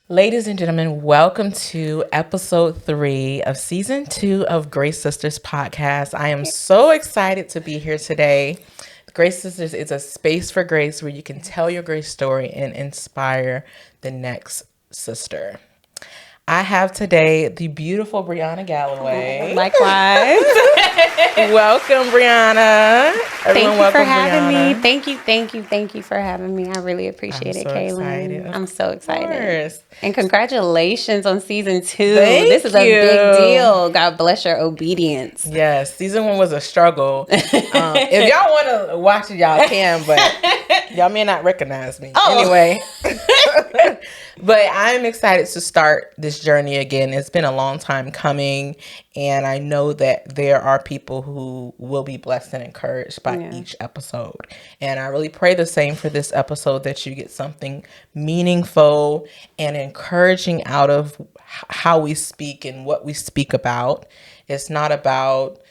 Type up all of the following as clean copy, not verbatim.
Ladies and gentlemen, welcome to episode 3 of season 2 of Grace Sisters podcast. I am so excited to be here today. Grace Sisters is a space for grace where you can tell your grace story and inspire the next sister. I have today the beautiful Brianna Galloway. Likewise. Welcome, Brianna. Thank you for having me. Thank you for having me. I really appreciate it, Kaylin. I'm so excited. And congratulations on season 2. This is a big deal. God bless your obedience. Yes, season 1 was a struggle. If y'all want to watch it, y'all can, but y'all may not recognize me. Anyway. But I'm excited to start this journey again. It's been a long time coming, and I know that there are people who will be blessed and encouraged by each episode. And I really pray the same for this episode, that you get something meaningful and encouraging out of how we speak and what we speak about. It's not about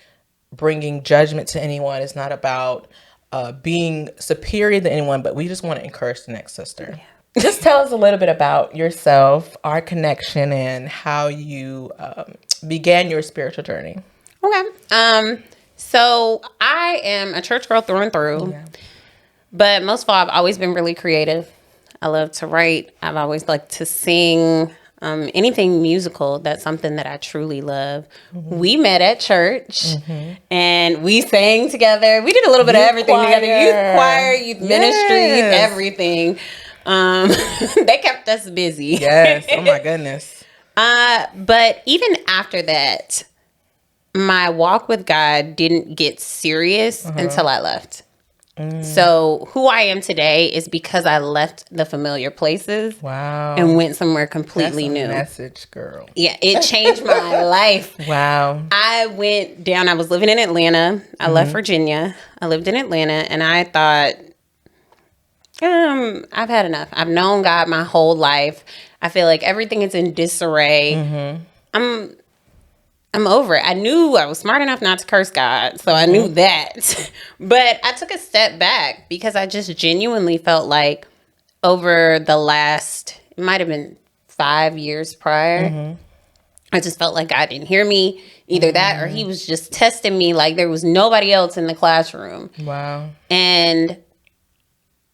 bringing judgment to anyone. It's not about being superior to anyone, but we just want to encourage the next sister. Yeah. Just tell us a little bit about yourself, our connection, and how you began your spiritual journey. Okay. So I am a church girl through and through. Yeah. But most of all, I've always been really creative. I love to write. I've always liked to sing. Anything musical, that's something that I truly love. Mm-hmm. We met at church, and we sang together. We did a little bit of everything together. Youth choir, youth ministry, everything. They kept us busy. Yes. Oh my goodness. But even after that, my walk with God didn't get serious until I left. So who I am today is because I left the familiar places. Wow. And went somewhere completely That's a new. Message, girl. Yeah, it changed my life. Wow. I went down. I was living in Atlanta. I left Virginia. I lived in Atlanta, and I thought, I've had enough. I've known God my whole life. I feel like everything is in disarray. I'm over it. I knew I was smart enough not to curse God, so I knew that. But I took a step back because I just genuinely felt like over the last, it might have been 5 years prior, I just felt like God didn't hear me. Either that or he was just testing me like there was nobody else in the classroom. Wow. And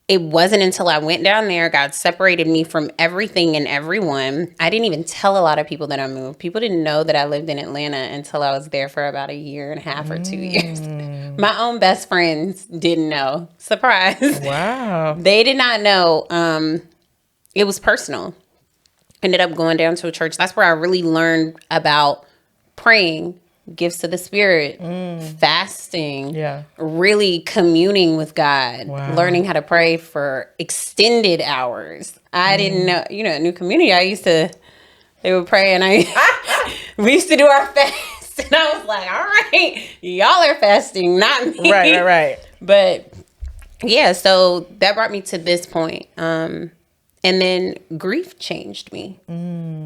it wasn't until I went down there, God separated me from everything and everyone. I didn't even tell a lot of people that I moved. People didn't know that I lived in Atlanta until I was there for about 1.5 years or 2 years. My own best friends didn't know. Surprise. Wow. They did not know. It was personal. Ended up going down to a church. That's where I really learned about praying, gifts of the Spirit, fasting, really communing with God, learning how to pray for extended hours. I didn't know, New Community, they would pray, and we used to do our fast, and I was like, all right, y'all are fasting, not me. Right. But yeah, so that brought me to this point. And then grief changed me.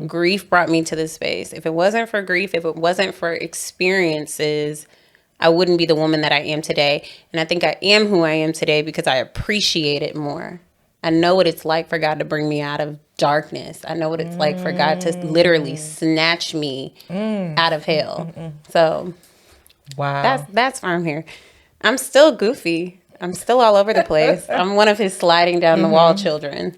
Grief brought me to this space. If it wasn't for grief, if it wasn't for experiences, I wouldn't be the woman that I am today. And I think I am who I am today because I appreciate it more. I know what it's like for God to bring me out of darkness. I know what it's like for God to literally snatch me out of hell. So wow, that's why I'm here. I'm still goofy. I'm still all over the place. I'm one of his sliding down the wall children.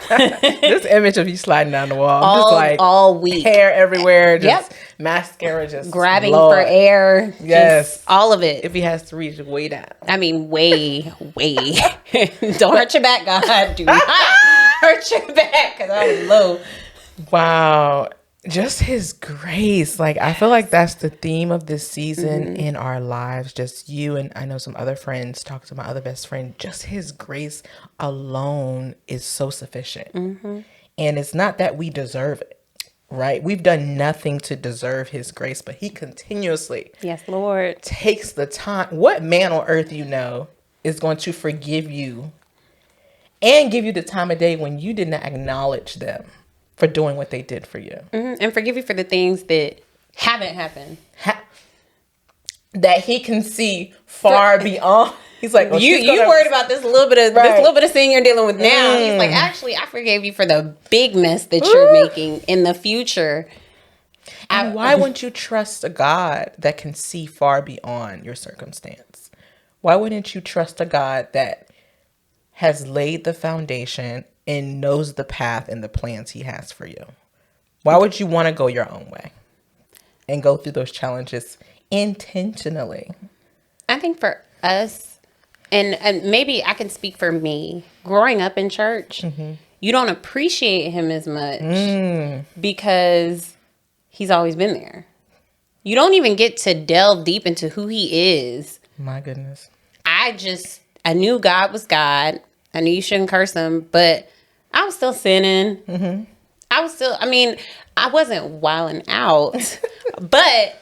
This image of you sliding down the wall, just like all week, hair everywhere, just mascara, just grabbing for air. Yes, all of it. If he has to reach way down, I mean, way. Don't hurt your back, God. Do not hurt your back, because I was low. Wow. Just his grace. Like, I feel like that's the theme of this season in our lives. Just you and I know some other friends, talk to my other best friend. Just his grace alone is so sufficient. And it's not that we deserve it, right? We've done nothing to deserve his grace, but he continuously, yes, Lord, takes the time. What man on earth is going to forgive you and give you the time of day when you did not acknowledge them for doing what they did for you. And forgive you for the things that haven't happened. That he can see far beyond. He's like, well, you worried about this little bit of sin you're dealing with now. He's like, actually, I forgave you for the big mess that you're making in the future. And why wouldn't you trust a God that can see far beyond your circumstance? Why wouldn't you trust a God that has laid the foundation and knows the path and the plans he has for you? Why would you want to go your own way and go through those challenges intentionally? I think for us, and maybe I can speak for me, growing up in church, you don't appreciate him as much because he's always been there. You don't even get to delve deep into who he is. My goodness. I knew God was God. I knew you shouldn't curse him, but I was still sinning. I wasn't wilding out, but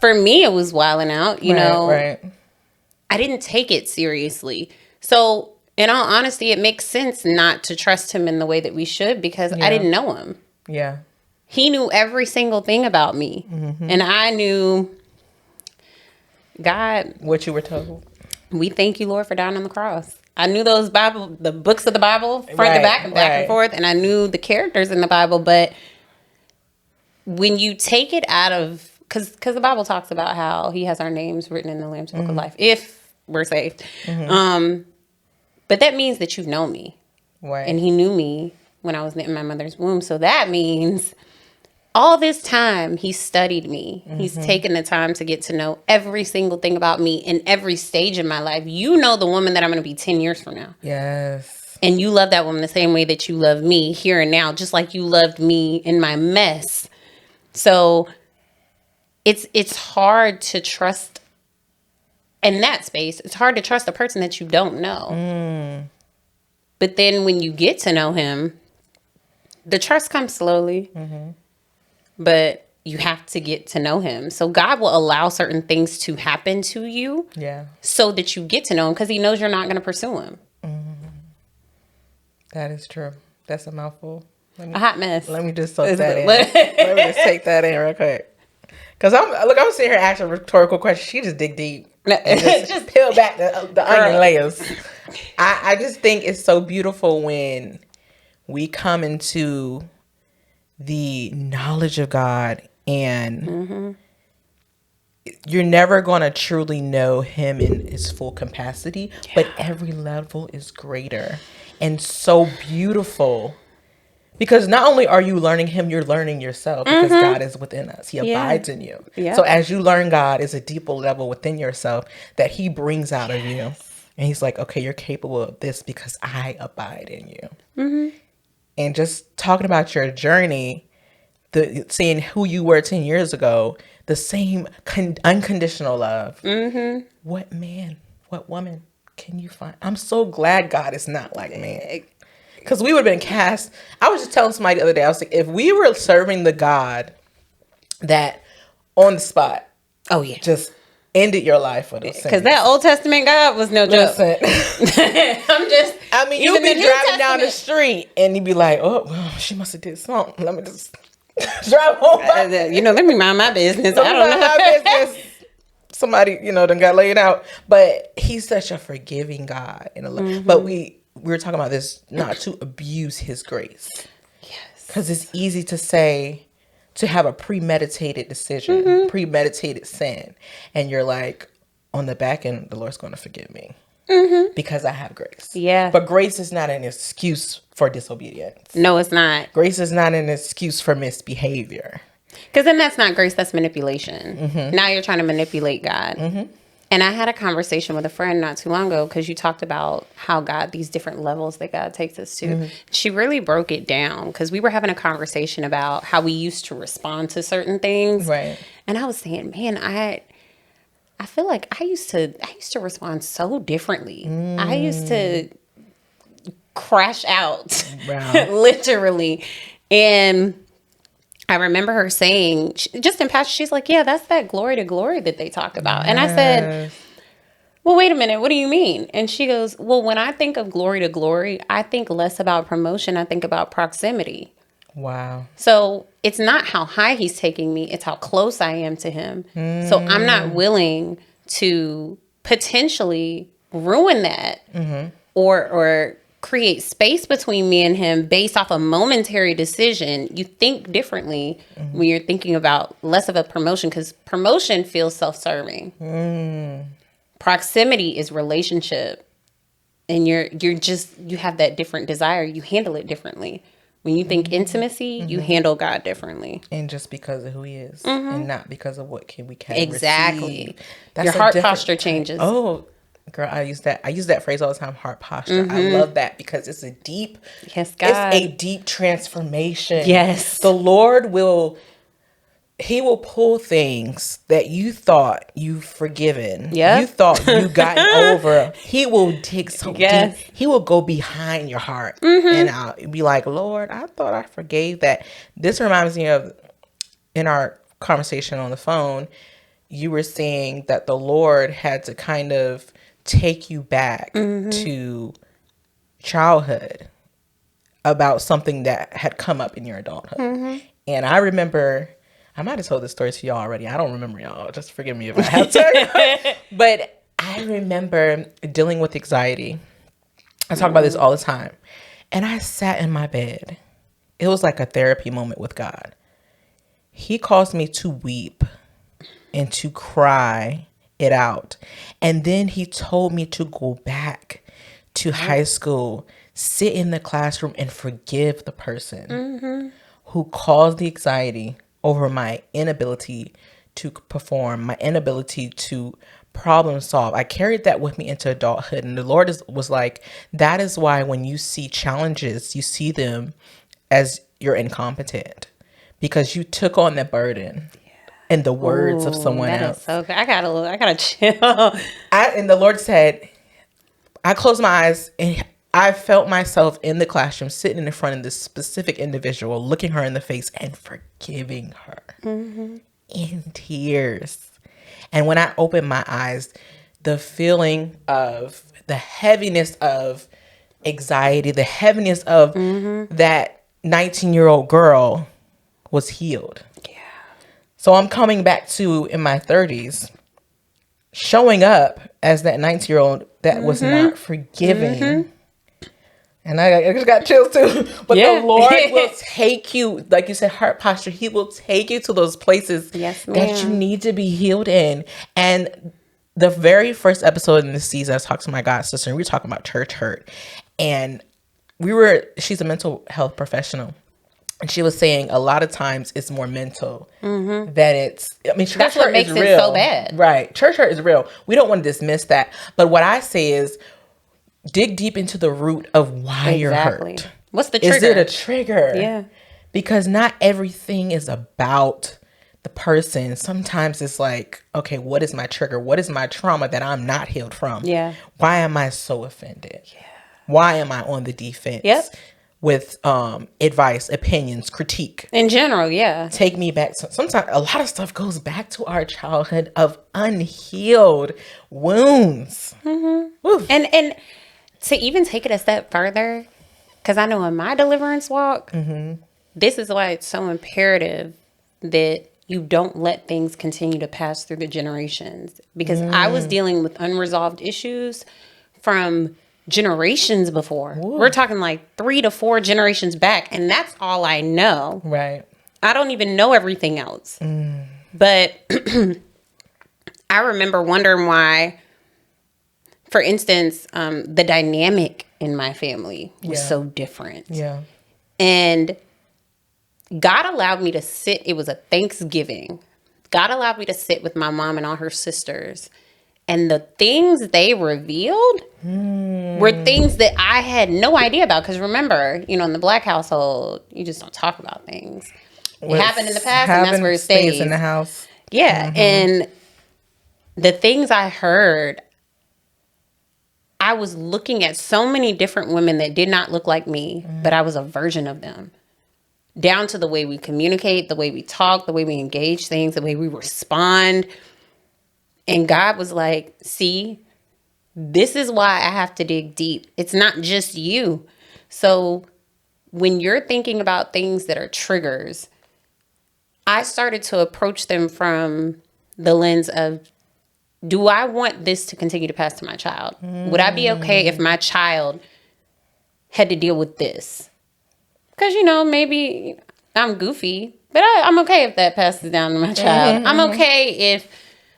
for me, it was wilding out, you know. Right. I didn't take it seriously. So, in all honesty, it makes sense not to trust him in the way that we should because I didn't know him. Yeah. He knew every single thing about me. And I knew, God. What you were told. We thank you, Lord, for dying on the cross. I knew the books of the Bible, front to back and back and forth. And I knew the characters in the Bible. But when you take it out of, because the Bible talks about how he has our names written in the Lamb's Book of Life, if we're saved. But that means that you know me. Right. And he knew me when I was in my mother's womb. So that means all this time he studied me. He's taken the time to get to know every single thing about me in every stage of my life. You know the woman that I'm going to be 10 years from now. Yes. And you love that woman the same way that you love me here and now, just like you loved me in my mess. So it's hard to trust in that space. It's hard to trust a person that you don't know. But then when you get to know him, the trust comes slowly. But you have to get to know him. So God will allow certain things to happen to you so that you get to know him because he knows you're not going to pursue him. That is true. That's a mouthful. A hot mess. Let me just soak that in. Let me just take that in real quick. Because I'm sitting here asking rhetorical questions. She just dig deep. And just peel back the onion layers. I just think it's so beautiful when we come into the knowledge of God and you're never going to truly know him in his full capacity, but every level is greater and so beautiful. Because not only are you learning him, you're learning yourself because God is within us. He abides in you. So as you learn God is a deeper level within yourself that he brings out of you. And he's like, okay, you're capable of this because I abide in you. And just talking about your journey, seeing who you were 10 years ago, the same unconditional love. What man, what woman can you find? I'm so glad God is not like me. Because we would have been cast. I was just telling somebody the other day, I was like, if we were serving the God that on the spot, just ended your life for those sins. Because that Old Testament God was no joke. Listen. You'd be driving down the street and you'd be like, oh, well, she must have did something. Let me just drive home. Let me mind my business. I don't know. My business. Somebody, done got laid out. But he's such a forgiving God. But we were talking about this, not to abuse his grace. Yes. Because it's easy to say, to have a premeditated decision, premeditated sin. And you're like, on the back end, the Lord's going to forgive me. Because I have grace. Yeah. But grace is not an excuse for disobedience. No, it's not. Grace is not an excuse for misbehavior. Because then that's not grace, that's manipulation. Now you're trying to manipulate God. And I had a conversation with a friend not too long ago because you talked about how God, these different levels that God takes us to. She really broke it down because we were having a conversation about how we used to respond to certain things. Right. And I was saying, man, I feel like I used to respond so differently. I used to crash out, literally. And I remember her saying, just in passing, she's like, yeah, that's that glory to glory that they talk about. And I said, well, wait a minute, what do you mean? And she goes, well, when I think of glory to glory, I think less about promotion. I think about proximity. Wow. So it's not how high he's taking me, it's how close I am to him. So I'm not willing to potentially ruin that or create space between me and him based off a momentary decision. You think differently when you're thinking about less of a promotion, because promotion feels self-serving. Proximity is relationship, and you have that different desire. You handle it differently. When you think intimacy, you handle God differently. And just because of who he is, and not because of what we can Exactly. receive. That's your heart posture changes. Oh, girl, I use that phrase all the time, heart posture. I love that because it's a deep, yes, God. It's a deep transformation. Yes. The Lord he will pull things that you thought you've forgiven. Yep. You thought you gotten over. He will dig so deep. He will go behind your heart and I'll be like, Lord, I thought I forgave that. This reminds me of, in our conversation on the phone, you were saying that the Lord had to kind of take you back to childhood about something that had come up in your adulthood. And I remember, I might have told this story to y'all already. I don't remember, y'all. Just forgive me if I have to. But I remember dealing with anxiety. I talk about this all the time. And I sat in my bed. It was like a therapy moment with God. He caused me to weep and to cry it out. And then he told me to go back to high school, sit in the classroom and forgive the person who caused the anxiety over my inability to perform, my inability to problem solve. I carried that with me into adulthood. And the Lord was like, that is why when you see challenges, you see them as you're incompetent because you took on the burden in the words of someone else. Is so good. I gotta chill. And the Lord said, I closed my eyes and I felt myself in the classroom sitting in front of this specific individual, looking her in the face and forgiving her in tears. And when I opened my eyes, the feeling of the heaviness of anxiety, the heaviness of that 19-year-old girl was healed. Yeah. So I'm coming back to, in my 30s, showing up as that 19-year-old that was not forgiving. And I just got chills too. But the Lord will take you, like you said, heart posture. He will take you to those places that you need to be healed in. And the very first episode in this season, I was talking to my god sister, and we were talking about church hurt. And she's a mental health professional. And she was saying a lot of times it's more mental than it's, I mean, church hurt is real. That's what makes it so bad. Right. Church hurt is real. We don't want to dismiss that. But what I say is, dig deep into the root of why you're hurt. What's the trigger? Is it a trigger? Yeah. Because not everything is about the person. Sometimes it's like, okay, what is my trigger? What is my trauma that I'm not healed from? Yeah. Why am I so offended? Yeah. Why am I on the defense? Yep. With advice, opinions, critique. In general, yeah. Take me back. Sometimes a lot of stuff goes back to our childhood of unhealed wounds. And to even take it a step further, because I know in my deliverance walk, this is why it's so imperative that you don't let things continue to pass through the generations. Because I was dealing with unresolved issues from generations before. Ooh. We're talking like 3 to 4 generations back, and that's all I know. Right. I don't even know everything else. But I remember wondering why, for instance, the dynamic in my family was so different. Yeah. And God allowed me to sit. It was a Thanksgiving. God allowed me to sit with my mom and all her sisters. And the things they revealed were things that I had no idea about. Because remember, in the Black household, you just don't talk about things. It happened in the past, and that's where it stays. In the house. Yeah. And the things I heard, I was looking at so many different women that did not look like me, but I was a version of them. Down to the way we communicate, the way we talk, the way we engage things, the way we respond. And God was like, see, This is why I have to dig deep. It's not just you. So when you're thinking about things that are triggers, I started to approach them from the lens of, do I want this to continue to pass to my child? Would I be okay if my child had to deal with this? Because, maybe I'm goofy, but I'm okay if that passes down to my child. I'm okay if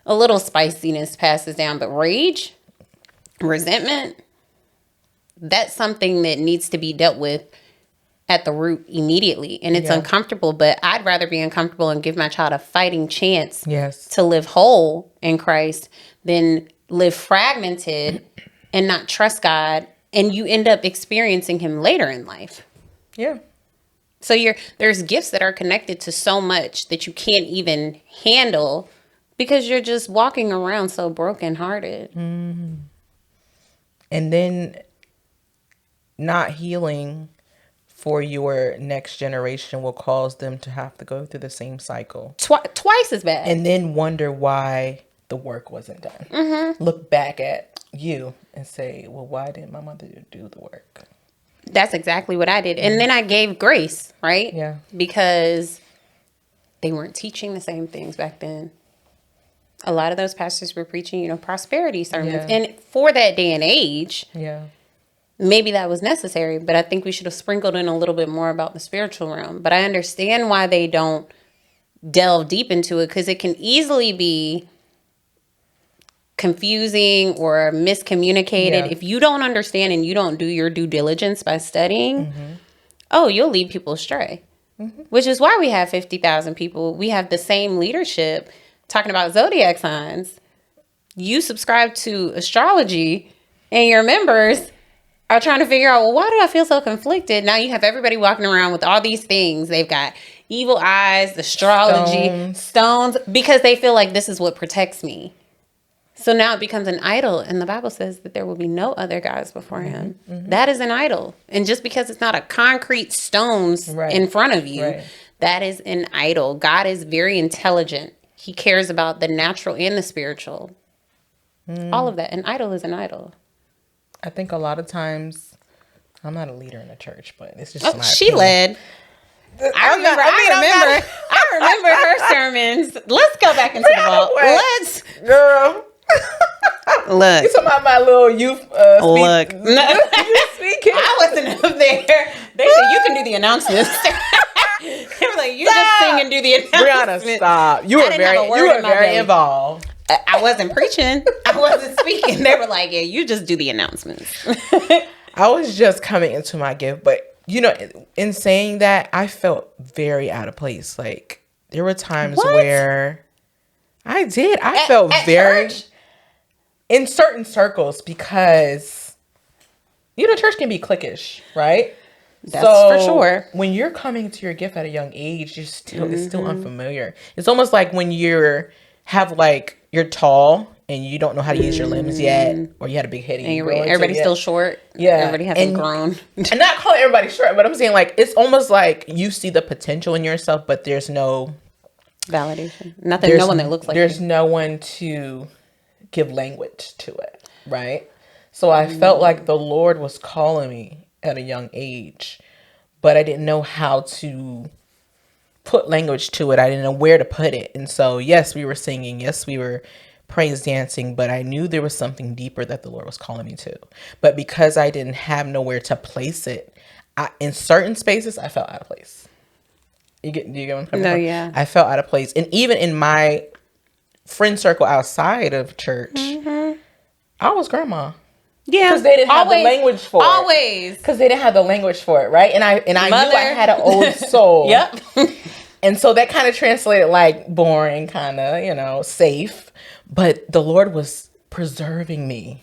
a little spiciness passes down, but rage, resentment, that's something that needs to be dealt with at the root immediately. And it's uncomfortable, but I'd rather be uncomfortable and give my child a fighting chance to live whole in Christ than live fragmented and not trust God. And you end up experiencing him later in life. Yeah. So there's gifts that are connected to so much that you can't even handle because you're just walking around so brokenhearted. Mm-hmm. And then not healing for your next generation will cause them to have to go through the same cycle. Twice as bad. And then wonder why the work wasn't done. Mm-hmm. Look back at you and say, well, why didn't my mother do the work? That's exactly what I did. And then I gave grace, right? Yeah. Because they weren't teaching the same things back then. A lot of those pastors were preaching, prosperity sermons. Yeah. And for that day and age, maybe that was necessary. But I think we should have sprinkled in a little bit more about the spiritual realm. But I understand why they don't delve deep into it, because it can easily be confusing or miscommunicated. If you don't understand and you don't do your due diligence by studying, you'll lead people astray. Which is why we have 50,000 people. We have the same leadership talking about zodiac signs. You subscribe to astrology and your members are trying to figure out, well, why do I feel so conflicted? Now you have everybody walking around with all these things. They've got evil eyes, astrology, stones, because they feel like this is what protects me. So now it becomes an idol, and the Bible says that there will be no other gods before him. That is an idol. And just because it's not a concrete stones in front of you, that is an idol. God is very intelligent. He cares about the natural and the spiritual. All of that. An idol is an idol. I think a lot of times, I'm not a leader in the church, but it's just my she opinion. led. I remember her sermons. Let's go back into the vault. Let's. Girl. Look. You talking about my little youth look. speaking? I wasn't up there. They said, you can do the announcements. They were like, you just sing and do the announcements. Brianna, stop. You were very involved. I wasn't preaching. I wasn't speaking. They were like, yeah, you just do the announcements. I was just coming into my gift, but in saying that, I felt very out of place. Like, there were times where I did. I felt very church? In certain circles, because church can be cliquish, right? That's for sure. When you're coming to your gift at a young age, it's still unfamiliar. It's almost like when you're tall and you don't know how to use your limbs yet, or you had a big head and everybody's still short. Yeah, everybody hasn't grown. And not calling everybody short, but I'm saying, like, it's almost like you see the potential in yourself, but there's no validation. No one that looks like there's no one to give language to it, right? So I felt like the Lord was calling me at a young age, but I didn't know how to put language to it. I didn't know where to put it. And so, yes, we were singing. Yes, we were praise dancing, but I knew there was something deeper that the Lord was calling me to. But because I didn't have nowhere to place it, in certain spaces, I felt out of place. Do you get what I'm coming from? Yeah. I felt out of place. And even in my friend circle outside of church, I was grandma. Yeah, because they didn't have the language for it. Always, because they didn't have the language for it, right? And I knew I had an old soul. Yep. And so that kind of translated like boring, kind of, safe. But the Lord was preserving me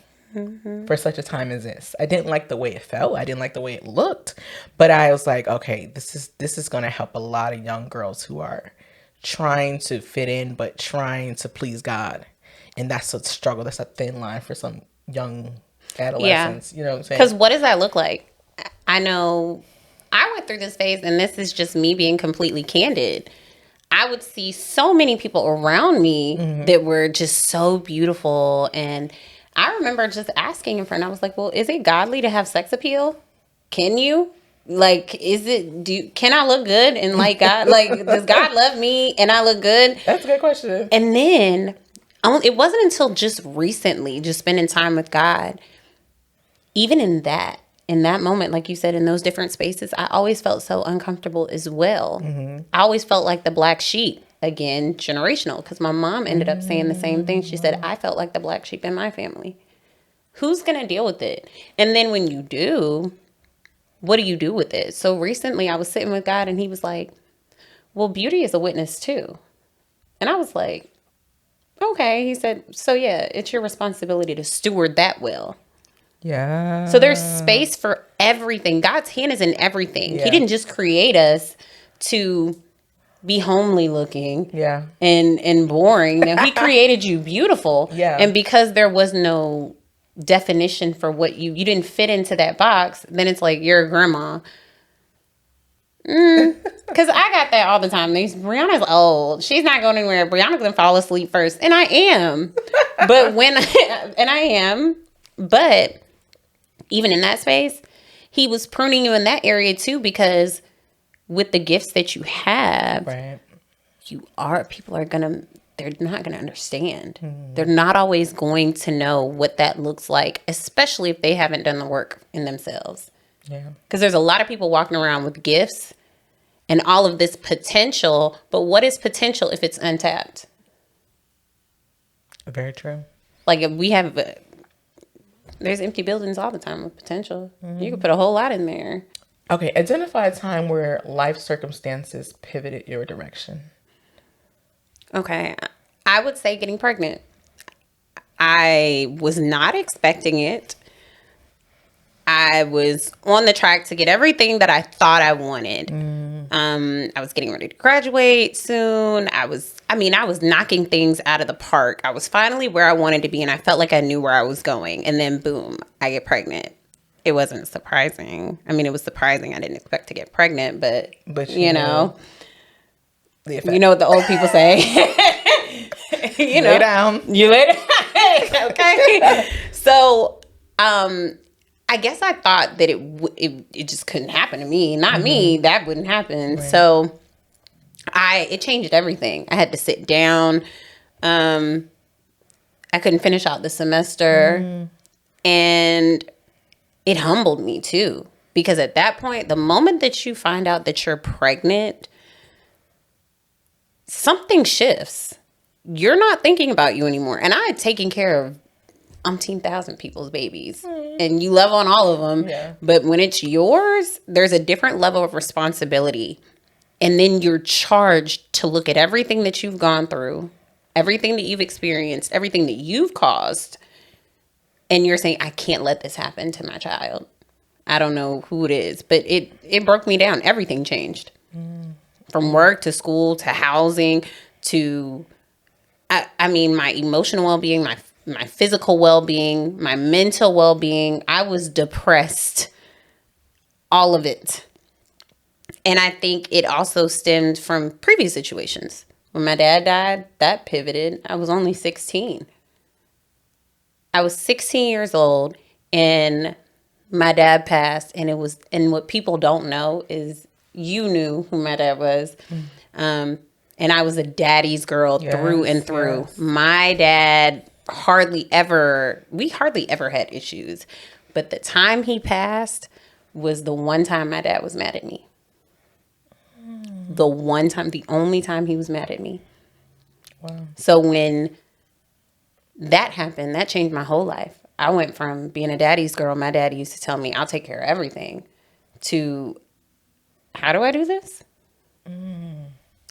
for such a time as this. I didn't like the way it felt. I didn't like the way it looked. But I was like, okay, this is going to help a lot of young girls who are trying to fit in, but trying to please God. And that's a struggle. That's a thin line for some young adolescents. You know what I'm saying? Because what does that look like? I know I went through this phase, and this is just me being completely candid. I would see so many people around me that were just so beautiful, and I remember just asking a friend, I was like, well, is it godly to have sex appeal? Can you? Like, can I look good and like God? Like, does God love me and I look good? That's a good question. And then it wasn't until just recently, just spending time with God, even in that moment, like you said, in those different spaces, I always felt so uncomfortable as well. I always felt like the black sheep. Again, generational, because my mom ended up saying the same thing. She said, I felt like the black sheep in my family. Who's going to deal with it? And then when you do, what do you do with it? So recently I was sitting with God and he was like, well, beauty is a witness too. And I was like, okay. He said, so yeah, it's your responsibility to steward that well. Yeah. So there's space for everything. God's hand is in everything. Yeah. He didn't just create us to be homely looking and boring. Now, he created you beautiful. Yeah. And because there was no definition for what you didn't fit into that box, then it's like you're a grandma. Because I got that all the time. Brianna's old. She's not going anywhere. Brianna's going to fall asleep first. And I am. But But even in that space, he was pruning you in that area too, because with the gifts that you have, right, they're not going to understand. They're not always going to know what that looks like, especially if they haven't done the work in themselves. Yeah. Because there's a lot of people walking around with gifts and all of this potential, but what is potential if it's untapped? Very true. Like, if we have, there's empty buildings all the time with potential. You could put a whole lot in there. Okay, identify a time where life circumstances pivoted your direction. Okay, I would say getting pregnant. I was not expecting it. I was on the track to get everything that I thought I wanted. I was getting ready to graduate soon. I was knocking things out of the park. I was finally where I wanted to be, and I felt like I knew where I was going. And then, boom, I get pregnant. It wasn't surprising. I mean, it was surprising. I didn't expect to get pregnant, but you know what the old people say. Lay down. You lay down. Okay. So, I guess I thought that it just couldn't happen to me. Not me. That wouldn't happen. Right. So, it changed everything. I had to sit down. I couldn't finish out the semester, and it humbled me too, because at that point, the moment that you find out that you're pregnant, something shifts. You're not thinking about you anymore. And I had taken care of umpteen thousand people's babies, and you love on all of them. Yeah. But when it's yours, there's a different level of responsibility. And then you're charged to look at everything that you've gone through, everything that you've experienced, everything that you've caused. And you're saying, I can't let this happen to my child. I don't know who it is, but it broke me down. Everything changed. From work to school to housing to, I mean, my emotional well-being, my physical well-being, my mental well-being. I was depressed. All of it. And I think it also stemmed from previous situations. When my dad died, that pivoted. I was only 16. I was 16 years old and my dad passed, and what people don't know is you knew who my dad was. And I was a daddy's girl through and through. Yes. My dad we hardly ever had issues. But the time he passed was the one time my dad was mad at me. The only time he was mad at me. Wow. So when that happened, that changed my whole life. I went from being a daddy's girl, my daddy used to tell me, I'll take care of everything, to how do I do this?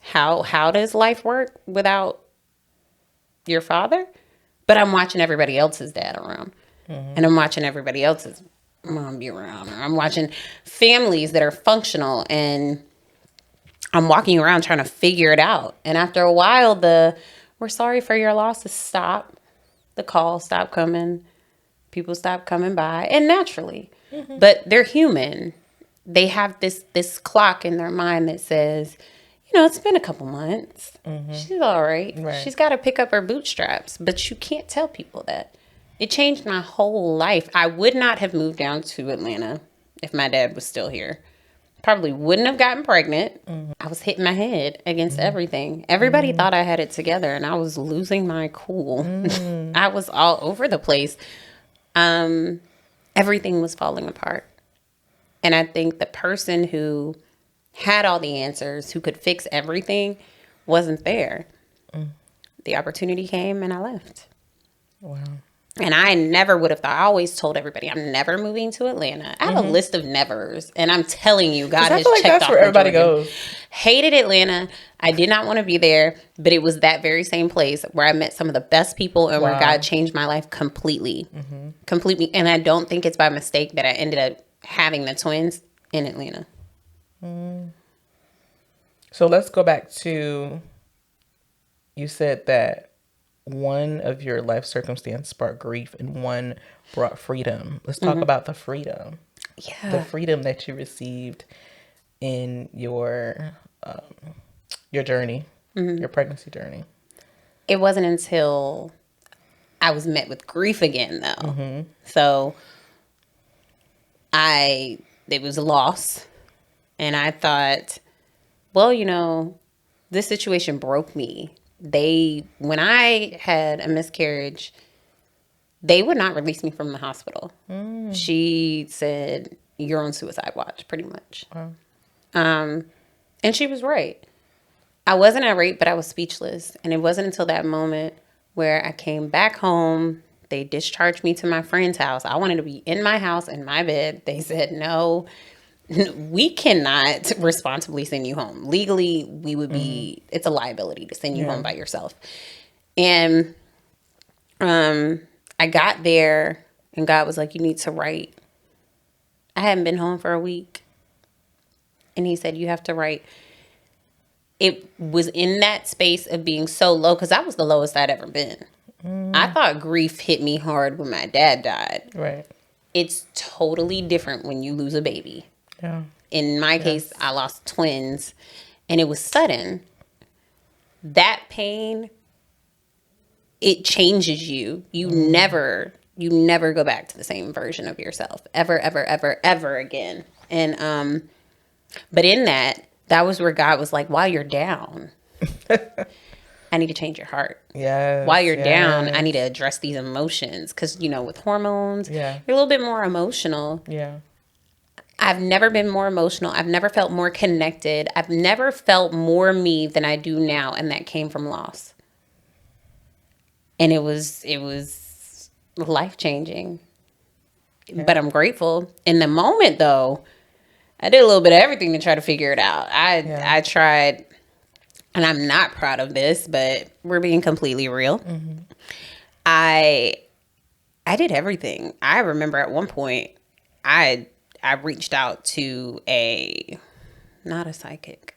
How does life work without your father? But I'm watching everybody else's dad around. And I'm watching everybody else's mom be around. Or I'm watching families that are functional, and I'm walking around trying to figure it out. And after a while, we're sorry for your losses stop. The calls stop coming. People stop coming by. And naturally. But they're human. They have this clock in their mind that says, it's been a couple months. She's all right. She's got to pick up her bootstraps. But you can't tell people that. It changed my whole life. I would not have moved down to Atlanta if my dad was still here. Probably wouldn't have gotten pregnant. I was hitting my head against everything. Everybody thought I had it together, and I was losing my cool. I was all over the place. Everything was falling apart. And I think the person who had all the answers, who could fix everything, wasn't there. The opportunity came and I left. Wow. And I never would have thought. I always told everybody, I'm never moving to Atlanta. I have a list of nevers. And I'm telling you, God has checked that's off where everybody Jordan. goes. Hated Atlanta. I did not want to be there. But it was that very same place where I met some of the best people and where God changed my life completely. Completely. And I don't think it's by mistake that I ended up having the twins in Atlanta. So let's go back to, you said that one of your life circumstances sparked grief and one brought freedom. Let's talk about the freedom. Yeah. The freedom that you received in your journey, your pregnancy journey. It wasn't until I was met with grief again, though. So it was a loss. And I thought, well, you know, this situation broke me. When I had a miscarriage, they would not release me from the hospital. She said, you're on suicide watch, pretty much. And she was right. I wasn't irate, but I was speechless. And it wasn't until that moment where I came back home, they discharged me to my friend's house. I wanted to be in my house, in my bed. They said, no, we cannot responsibly send you home. Legally, we would be, it's a liability to send you home by yourself. And I got there and God was like, you need to write. I hadn't been home for a week. And he said, you have to write. It was in that space of being so low, because that was the lowest I'd ever been. I thought grief hit me hard when my dad died. Right. It's totally different when you lose a baby. Yeah. In my case, I lost twins, and it was sudden. That pain, it changes you. You never go back to the same version of yourself ever, ever, ever, ever again. And but in that was where God was like, while you're down, I need to change your heart. Yes. While you're down, I need to address these emotions. Because, you know, with hormones, you're a little bit more emotional. Yeah. I've never been more emotional. I've never felt more connected. I've never felt more me than I do now. And that came from loss. And it was life-changing. Yeah. But I'm grateful. In the moment, though, I did a little bit of everything to try to figure it out. I tried, and I'm not proud of this, but we're being completely real. I did everything. I remember at one point, I reached out to not a psychic,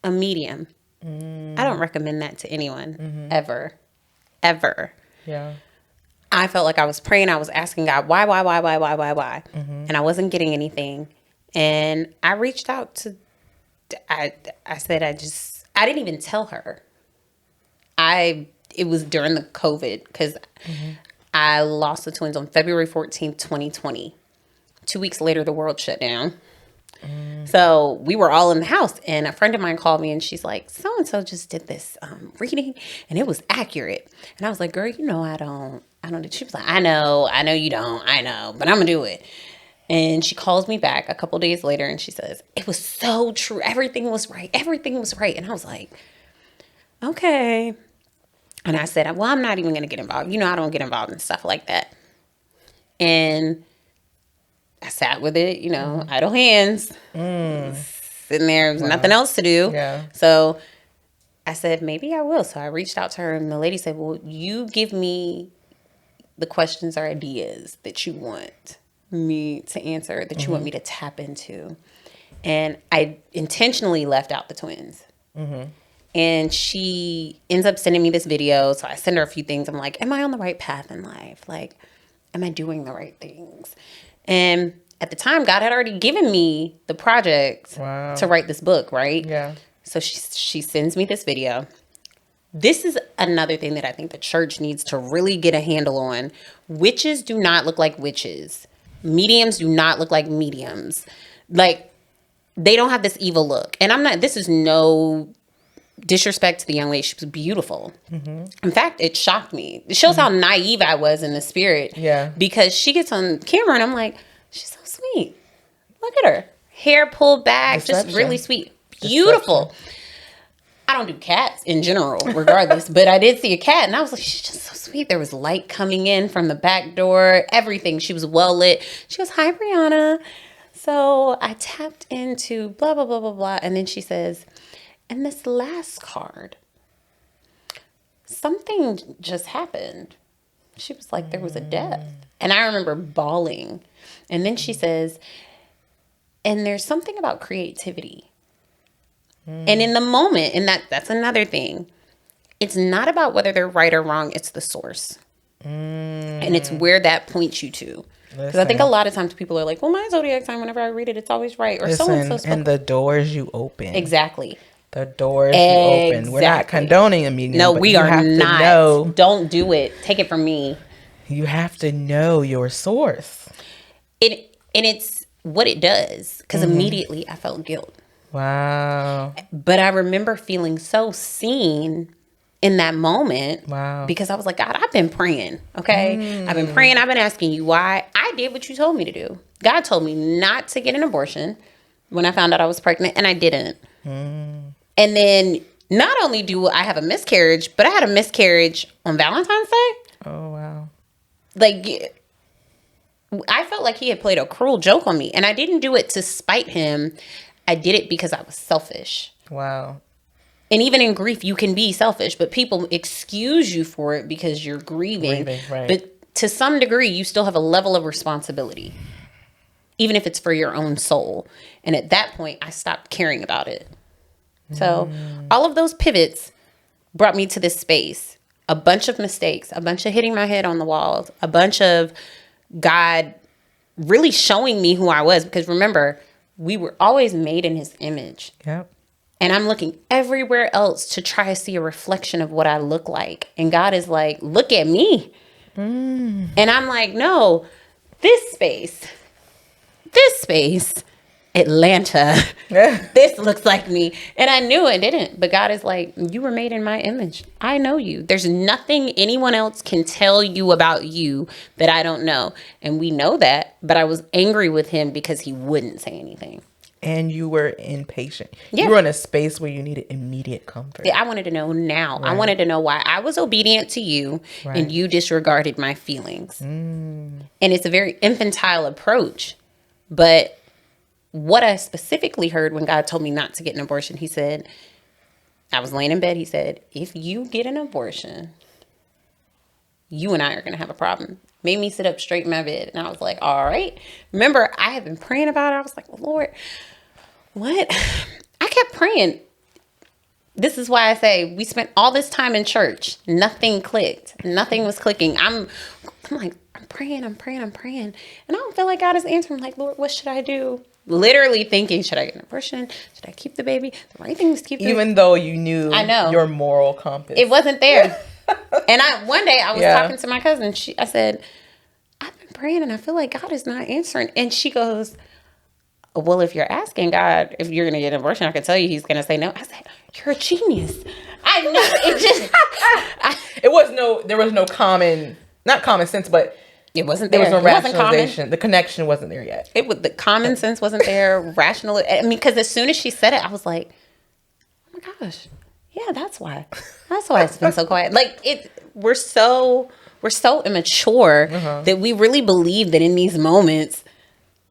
a medium. I don't recommend that to anyone, ever. Yeah. I felt like I was praying. I was asking God, why? And I wasn't getting anything. And I reached out to, I said, I didn't even tell her. It was during the COVID, because I lost the twins on February 14th, 2020. 2 weeks later, the world shut down. So we were all in the house, and a friend of mine called me, and she's like, so-and-so just did this reading, and it was accurate. And I was like, girl, you know, I don't. She was like, I know you don't, but I'm gonna do it. And she calls me back a couple days later, and she says, it was so true. Everything was right. And I was like, okay. And I said, well, I'm not even going to get involved. You know, I don't get involved in stuff like that. And I sat with it, you know, idle hands. Sitting there, there was nothing else to do. Yeah. So I said, maybe I will. So I reached out to her, and the lady said, well, you give me the questions or ideas that you want me to answer, that you want me to tap into. And I intentionally left out the twins. And she ends up sending me this video. So I send her a few things. I'm like, am I on the right path in life? Like, am I doing the right things? And at the time, God had already given me the project to write this book, right? Yeah. So she sends me this video. this is another thing that I think the church needs to really get a handle on. Witches do not look like witches. Mediums do not look like mediums. Like, they don't have this evil look. And this is no disrespect to the young lady. She was beautiful. Mm-hmm. In fact, it shocked me. It shows how naive I was in the spirit. Yeah. Because she gets on camera and I'm like, she's so sweet. Look at her. Hair pulled back. Deception. Just really sweet. Beautiful. Deception. I don't do cats in general, regardless, but I did see a cat and I was like, she's just so sweet. There was light coming in from the back door, everything. She was well lit. She goes, hi, Brianna. So I tapped into blah, blah, blah, blah, blah. And then she says, and this last card, something just happened. She was like, there was a death. And I remember bawling. And then she says, and there's something about creativity. And in the moment, and that's another thing, it's not about whether they're right or wrong. It's the source. And it's where that points you to. Because I think a lot of times people are like, well, my zodiac sign, whenever I read it, it's always right. Or so-and-so. And the doors you open. Exactly. The doors you open. We're not condoning a medium. No, we are not. Don't do it. Take it from me. You have to know your source. And it's what it does. Because immediately I felt guilt. Wow. But I remember feeling so seen in that moment. Wow. Because I was like, God, I've been praying. Okay. I've been praying. I've been asking you why. I did what you told me to do. God told me not to get an abortion when I found out I was pregnant, and I didn't. And then not only do I have a miscarriage, but I had a miscarriage on Valentine's Day. Oh, wow. Like, I felt like he had played a cruel joke on me, and I didn't do it to spite him. I did it because I was selfish. Wow. And even in grief, you can be selfish, but people excuse you for it because you're grieving. Right. But to some degree, you still have a level of responsibility, even if it's for your own soul. And at that point, I stopped caring about it. So all of those pivots brought me to this space. A bunch of mistakes, a bunch of hitting my head on the walls, a bunch of God really showing me who I was. Because remember, we were always made in his image. Yep. And I'm looking everywhere else to try to see a reflection of what I look like. And God is like, look at me. And I'm like, no, this space, Atlanta, this looks like me. And I knew it didn't. But God is like, you were made in my image. I know you. There's nothing anyone else can tell you about you that I don't know. And we know that. But I was angry with him because he wouldn't say anything. And you were impatient. Yeah. You were in a space where you needed immediate comfort. Yeah, I wanted to know now. Right. I wanted to know why I was obedient to you and you disregarded my feelings. And it's a very infantile approach. But what I specifically heard when God told me not to get an abortion, he said, I was laying in bed. He said, if you get an abortion, you and I are going to have a problem. Made me sit up straight in my bed. And I was like, all right. Remember, I had been praying about it. I was like, well, Lord, what? I kept praying. This is why I say we spent all this time in church. Nothing clicked. Nothing was clicking. I'm like, I'm praying. And I don't feel like God is answering. I'm like, Lord, what should I do? Literally thinking, should I get an abortion? Should I keep the baby? The right thing is to keep the baby. Even though you knew your moral compass. It wasn't there. And one day I was talking to my cousin. I said, I've been praying and I feel like God is not answering. And she goes, well, if you're asking God if you're going to get an abortion, I can tell you he's going to say no. I said, you're a genius. I know. There was no common, not common sense, but it wasn't there. There was no rationalization. The connection wasn't there yet. The common sense wasn't there. Rational. I mean, because as soon as she said it, I was like, oh my gosh. Yeah, that's why. That's why it's been so quiet. Like we're so immature that we really believe that in these moments,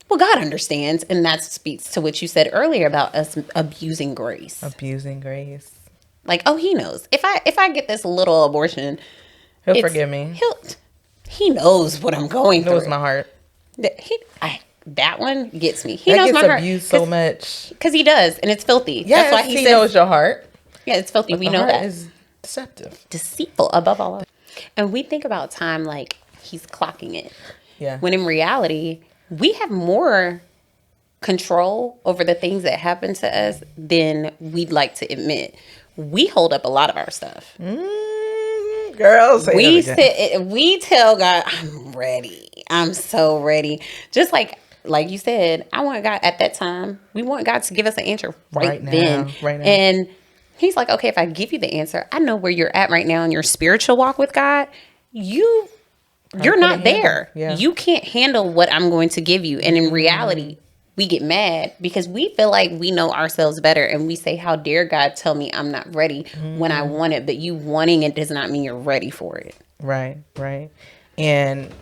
well, God understands, and that speaks to what you said earlier about us abusing grace. Abusing grace. Like, oh, he knows. If I get this little abortion, he'll forgive me. He knows what I'm going through. He knows my heart. That one gets me. He knows my heart. Abused so much because he does, and it's filthy. Yes, that's why he knows your heart. Yeah, it's filthy. We know that. Is deceptive. Deceitful above all. And we think about time like he's clocking it. Yeah. When in reality, we have more control over the things that happen to us than we'd like to admit. we hold up a lot of our stuff. Girls, we tell God, I'm ready. I'm so ready. Just like you said, I want God at that time. We want God to give us an answer right then. Right now. And he's like, okay, if I give you the answer, I know where you're at right now in your spiritual walk with God. You're not there. Yeah. You can't handle what I'm going to give you. And in reality, we get mad because we feel like we know ourselves better. And we say, how dare God tell me I'm not ready when I want it? But you wanting it does not mean you're ready for it. Right. And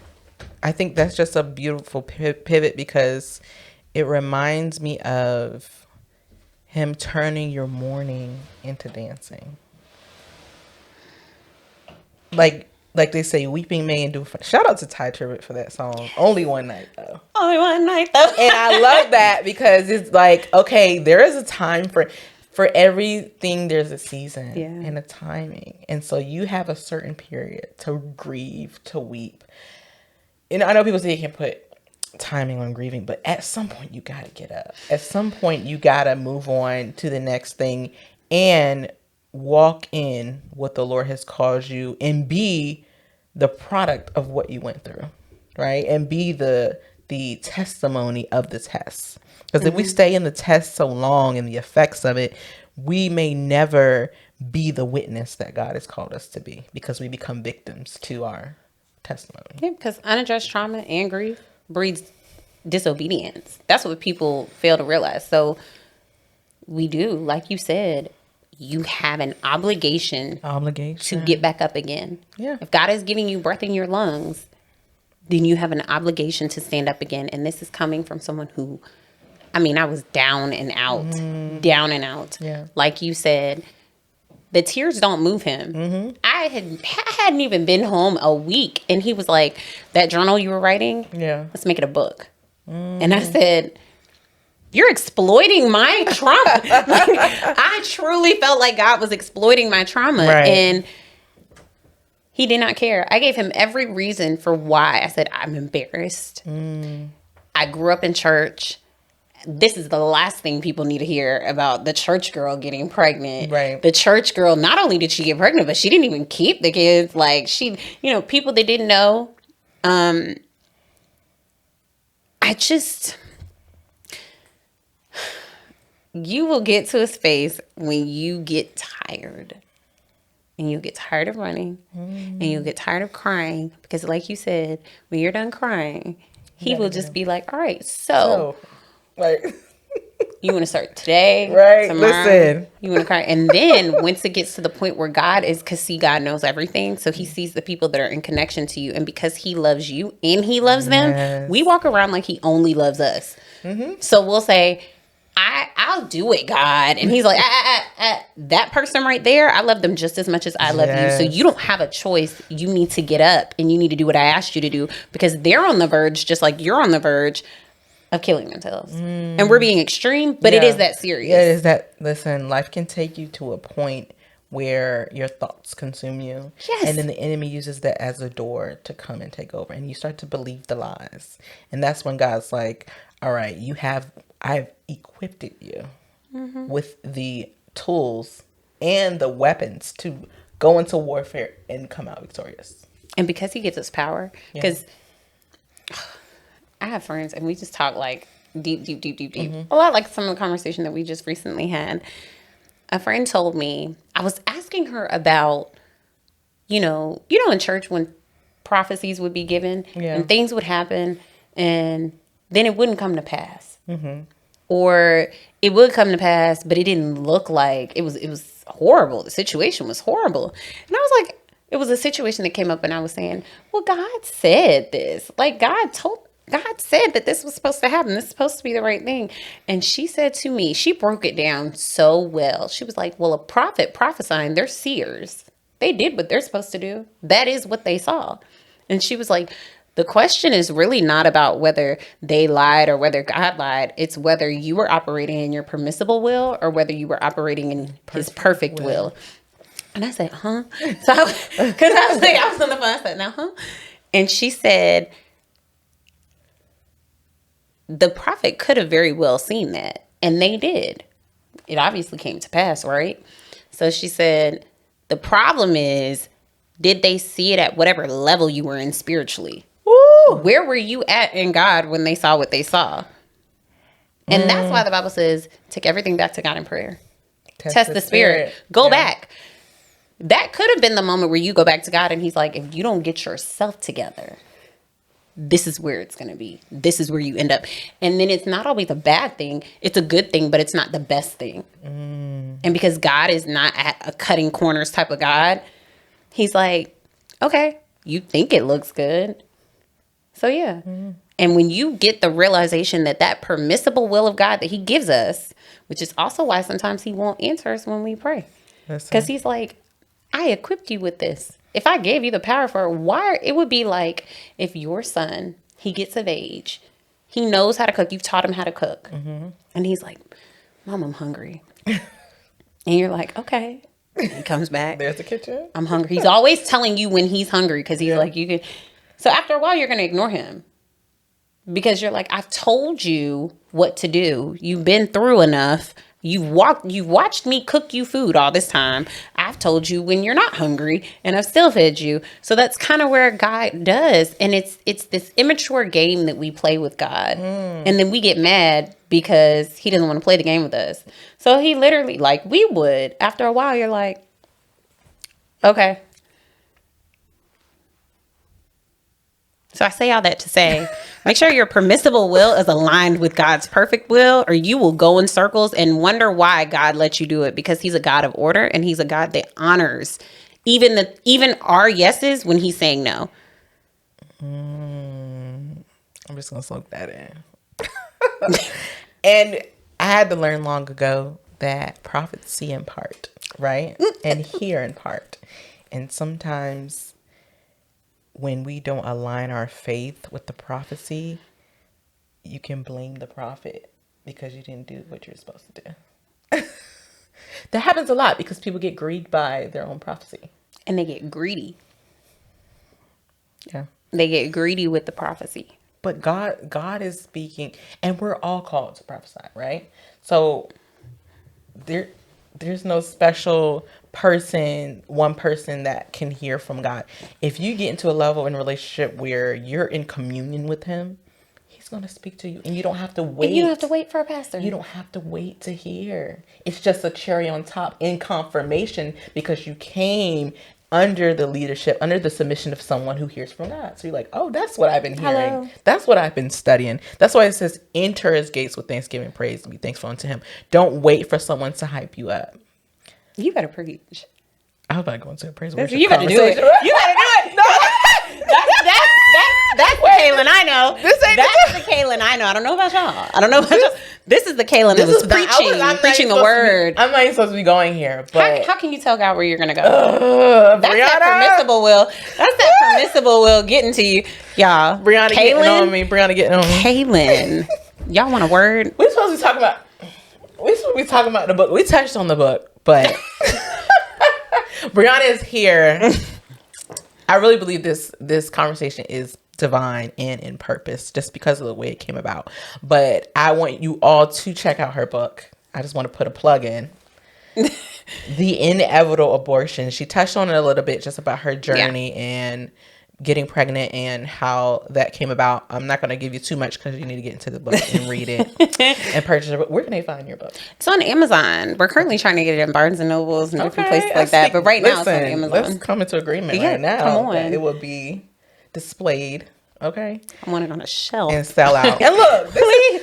I think that's just a beautiful pivot because it reminds me of him turning your mourning into dancing. Like they say, weeping may endure. Shout out to Ty Tribbett for that song. Only one night though. Only one night though. And I love that because it's like, okay, there is a time for everything. There's a season and a timing, and so you have a certain period to grieve, to weep. And I know people say you can't put timing on grieving, but at some point you got to get up. At some point you got to move on to the next thing and walk in what the Lord has called you and be the product of what you went through, right? And be the testimony of the test. Because if we stay in the test so long and the effects of it, we may never be the witness that God has called us to be because we become victims to our testimony. Yeah, because unaddressed trauma and grief breeds disobedience. That's what people fail to realize. So we do, like you said, you have an obligation to get back up again. Yeah. If God is giving you breath in your lungs, then you have an obligation to stand up again. And this is coming from someone who, I was down and out. Yeah. Like you said, the tears don't move him. I hadn't even been home a week. And he was like, that journal you were writing, let's make it a book. And I said, you're exploiting my trauma. I truly felt like God was exploiting my trauma. Right. And he did not care. I gave him every reason for why. I said, I'm embarrassed. I grew up in church. This is the last thing people need to hear about the church girl getting pregnant. Right. The church girl, not only did she get pregnant, but she didn't even keep the kids. Like people that didn't know. You will get to a space when you get tired. And you'll get tired of running. And you'll get tired of crying. Because like you said, when you're done crying, he will just be like, all right, so like, you want to start today? Right. Tomorrow? Listen. You want to cry? And then once it gets to the point where God knows everything. So he sees the people that are in connection to you. And because he loves you and he loves them, we walk around like he only loves us. So we'll say, I'll do it, God. And he's like, that person right there, I love them just as much as I love you. So you don't have a choice. You need to get up and you need to do what I asked you to do because they're on the verge, just like you're on the verge of killing themselves. And we're being extreme, but it is that serious. Yeah, it is that. Listen, life can take you to a point where your thoughts consume you. Yes. And then the enemy uses that as a door to come and take over. And you start to believe the lies. And that's when God's like, all right, I've equipped you with the tools and the weapons to go into warfare and come out victorious. And because he gives us power, because I have friends and we just talk like deep. A lot like some of the conversation that we just recently had. A friend told me, I was asking her about, in church when prophecies would be given and things would happen and then it wouldn't come to pass. Or it would come to pass, but it didn't look like it was horrible. The situation was horrible. And I was like, it was a situation that came up and I was saying, well, God said this. Like God said that this was supposed to happen. This is supposed to be the right thing. And she said to me, she broke it down so well. She was like, well, a prophet prophesying, they're seers. They did what they're supposed to do. That is what they saw. And she was like, the question is really not about whether they lied or whether God lied. It's whether you were operating in your permissible will or whether you were operating in his perfect will. And I said, huh? So, because I was on the phone, I said, now, huh? And she said, the prophet could have very well seen that. And they did. It obviously came to pass, right? So she said, the problem is, did they see it at whatever level you were in spiritually? Woo! Where were you at in God when they saw what they saw? And that's why the Bible says, take everything back to God in prayer. Test the spirit. Go back. That could have been the moment where you go back to God and he's like, if you don't get yourself together, this is where it's going to be. This is where you end up. And then it's not always a bad thing. It's a good thing, but it's not the best thing. And because God is not at a cutting corners type of God, he's like, okay, you think it looks good. So yeah. And when you get the realization that that permissible will of God that he gives us, which is also why sometimes he won't answer us when we pray. Because he's like, I equipped you with this. If I gave you the power for it, why? It would be like if your son, he gets of age, he knows how to cook. You've taught him how to cook. And he's like, Mom, I'm hungry. And you're like, okay. And he comes back. There's the kitchen. I'm hungry. He's always telling you when he's hungry because he's like, you can. So after a while, you're going to ignore him. Because you're like, I've told you what to do. You've been through enough. You've watched me cook you food all this time. I've told you when you're not hungry, and I've still fed you. So that's kind of where God does. And it's this immature game that we play with God. And then we get mad because he doesn't want to play the game with us. So he literally, like we would, after a while, you're like, okay. So I say all that to say, make sure your permissible will is aligned with God's perfect will, or you will go in circles and wonder why God let you do it, because he's a God of order and he's a God that honors even our yeses when he's saying no. I'm just going to soak that in. And I had to learn long ago that prophets see in part, right? And hear in part. And sometimes when we don't align our faith with the prophecy, you can blame the prophet because you didn't do what you're supposed to do. That happens a lot because people get grieved by their own prophecy. And they get greedy. Yeah. They get greedy with the prophecy. But God is speaking, and we're all called to prophesy, right? So there's no special one person that can hear from God. If you get into a level in a relationship where you're in communion with him, he's going to speak to you, and you don't have to wait. And you don't have to wait for a pastor. You don't have to wait to hear. It's just a cherry on top in confirmation because you came under the leadership, under the submission of someone who hears from God. So you're like, oh, that's what I've been hearing. Hello. That's what I've been studying. That's why it says, enter his gates with thanksgiving, praise, and be thankful unto him. Don't wait for someone to hype you up. You better preach. I was about to go into a praise and worship You better do it. conversation. You better do it. No. That's the Kaylin I know. That's the Kaylin I know. I don't know about y'all. This is the Kaylin that was preaching the word. I'm not even supposed to be going here. But how can you tell God where you're going to go? That's Brianna. that permissible will. That's that permissible will getting to you. Y'all. Brianna getting on me. Kaylin. Y'all want a word? We're supposed to be talking about the book. We touched on the book, but Brianna is here. I really believe this conversation is divine and in purpose just because of the way it came about. But I want you all to check out her book. I just want to put a plug in. The Inevitable Abortion. She touched on it a little bit just about her journey and getting pregnant and how that came about. I'm not going to give you too much because you need to get into the book and read it and purchase it. But where can they find your book? It's on Amazon. We're currently trying to get it in Barnes and Nobles and different places like that. But right now it's on Amazon. Let's come into agreement right now. Come on. That it will be displayed. Okay. I want it on a shelf. And sell out. And look,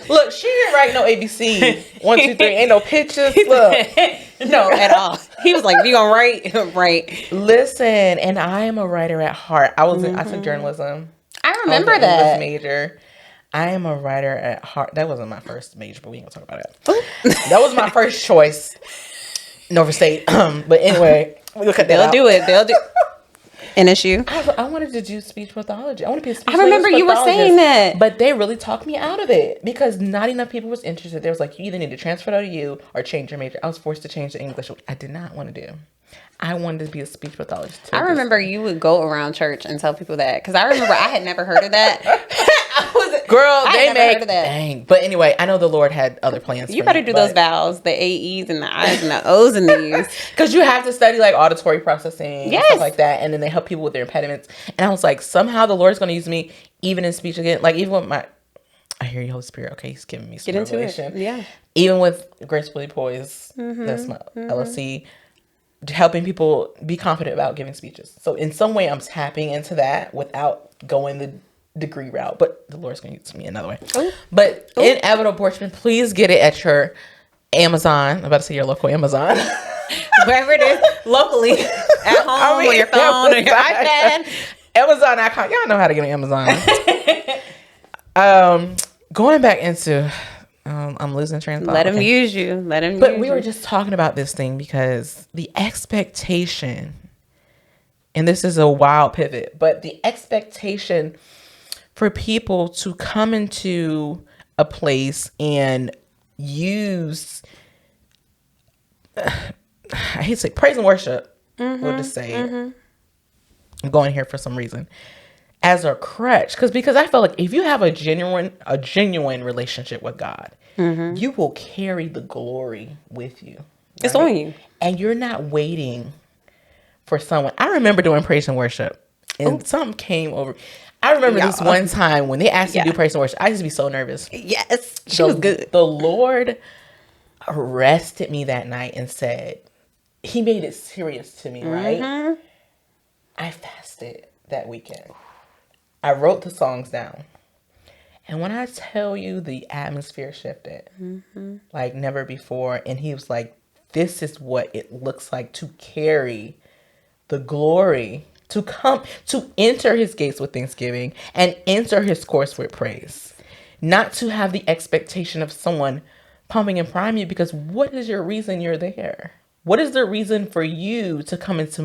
look, she didn't write no ABC. 1, 2, 3. Ain't no pictures. Look. No, at all. He was like, you gonna write? Right. Listen, and I am a writer at heart. I took journalism. I remember I was an that. English major. I am a writer at heart. That wasn't my first major, but we ain't gonna talk about it. That was my first choice. Nova State. But anyway, we'll cut that out. They'll do an issue. I wanted to do speech pathology. I want to be a speech I remember you were saying that. But they really talked me out of it because not enough people was interested. They was like, you either need to transfer to you or change your major. I was forced to change to English, which I did not want to do. I wanted to be a speech pathologist. I remember you would go around church and tell people that because I remember I had never heard of that. Girl, I they never heard make of that. dang. But anyway, I know the Lord had other plans. You for better me, do those vowels, the AEs and the I's and the O's and the U's. because you have to study like auditory processing and stuff Yes. like that, and then they help people with their impediments. And I was like, somehow the Lord's going to use me even in speech again. Like even with my, I hear you, Holy Spirit. Okay, He's giving me some Get into revelation. it. Yeah. Even with Gracefully Poised, that's my LLC, helping people be confident about giving speeches. So in some way, I'm tapping into that without going the degree route, but the Lord's going to use me another way. Ooh. But Inevitable Portion, please get it at your Amazon. I'm about to say your local Amazon. Wherever it is, locally, at home, on your phone, or your iPad. Amazon.com. Y'all know how to get on Amazon. Going back into, I'm losing train of thought. Let him use you. Let him use you. But we were just talking about this thing because the expectation, and this is a wild pivot, but the expectation for people to come into a place and use, I hate to say praise and worship, we'll just say it. I'm going here for some reason, as a crutch. Because I feel like if you have a genuine relationship with God, you will carry the glory with you. It's on you. And you're not waiting for someone. I remember doing praise and worship, and something came over. I remember this one time when they asked me to do praise and worship. I used to be so nervous. Yes. She was good. The Lord arrested me that night and said, He made it serious to me, right? I fasted that weekend. I wrote the songs down. And when I tell you the atmosphere shifted like never before, and He was like, this is what it looks like to carry the glory, to come, to enter His gates with thanksgiving and enter His courts with praise. Not to have the expectation of someone pumping and priming you, because what is your reason you're there? What is the reason for you to come into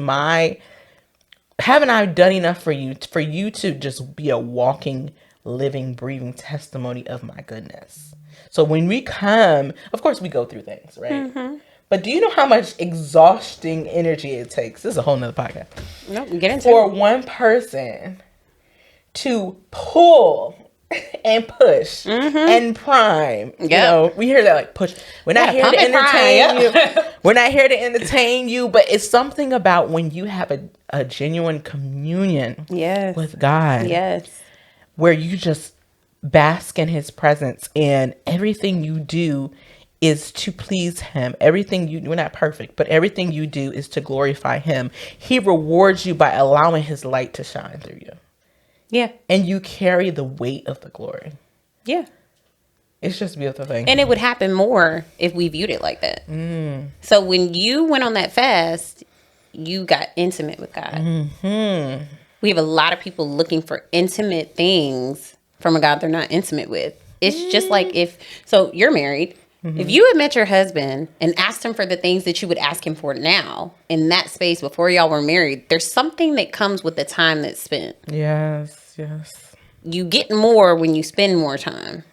haven't I done enough for you to just be a walking, living, breathing testimony of my goodness? So when we come, of course we go through things, right? But do you know how much exhausting energy it takes? This is a whole nother podcast. Nope, get into For it. one person to pull and push and prime. You know, we hear that like push. We're not here to entertain you. We're not here to entertain you, but it's something about when you have a genuine communion with God. Yes. Where you just bask in His presence, and everything you do is to please Him. We're not perfect, but everything you do is to glorify Him. He rewards you by allowing His light to shine through you. Yeah. And you carry the weight of the glory. Yeah. It's just a beautiful thing. And it would happen more if we viewed it like that. So when you went on that fast, you got intimate with God. We have a lot of people looking for intimate things from a God they're not intimate with. It's just like so you're married. If you had met your husband and asked him for the things that you would ask him for now in that space before y'all were married, there's something that comes with the time that's spent. Yes. You get more when you spend more time.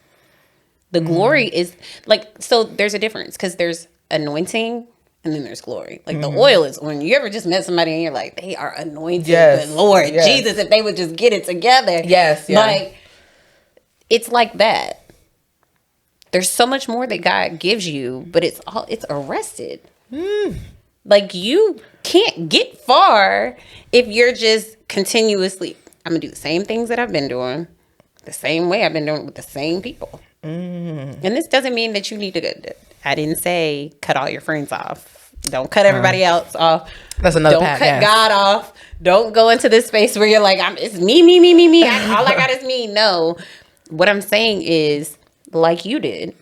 The glory is like, so there's a difference because there's anointing and then there's glory. Like the oil is on you. You ever just met somebody and you're like, they are anointed. Good Lord Jesus, if they would just get it together. Like, it's like that. There's so much more that God gives you, but it's arrested. Like you can't get far if you're just continuously, I'm going to do the same things that I've been doing, the same way I've been doing with the same people. And this doesn't mean that you need to, I didn't say cut all your friends off. Don't cut everybody else off. That's another Don't cut God off. Don't go into this space where you're like, it's me. All I got is me. No. What I'm saying is, like you did,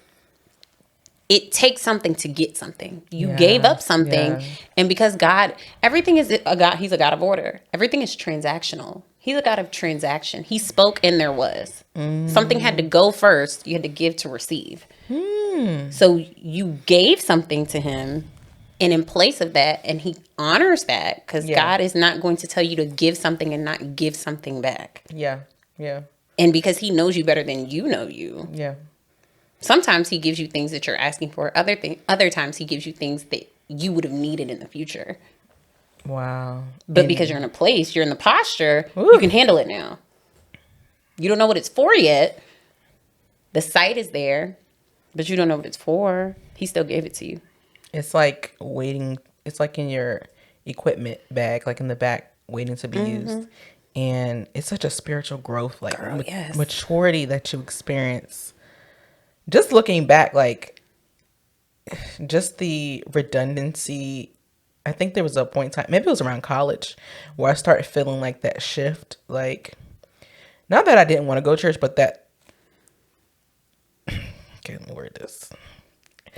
it takes something to get something. You gave up something. And because God, everything is a God, He's a God of order. Everything is transactional. He's a God of transaction. He spoke and there was. Something had to go first. You had to give to receive. So you gave something to Him, and in place of that, and He honors that, because God is not going to tell you to give something and not give something back. And because He knows you better than you know you. Sometimes He gives you things that you're asking for. Other times He gives you things that you would have needed in the future. Wow. But because you're in a place, you're in the posture, you can handle it now. You don't know what it's for yet, The sight is there, but you don't know what it's for. He still gave it to you. It's like waiting. It's like in your equipment bag, like in the back, waiting to be used. And it's such a spiritual growth, like maturity that you experience. Just looking back, like just the redundancy. I think there was a point in time, maybe it was around college, where I started feeling like that shift. Like, not that I didn't want to go to church, but that, okay, let me word this.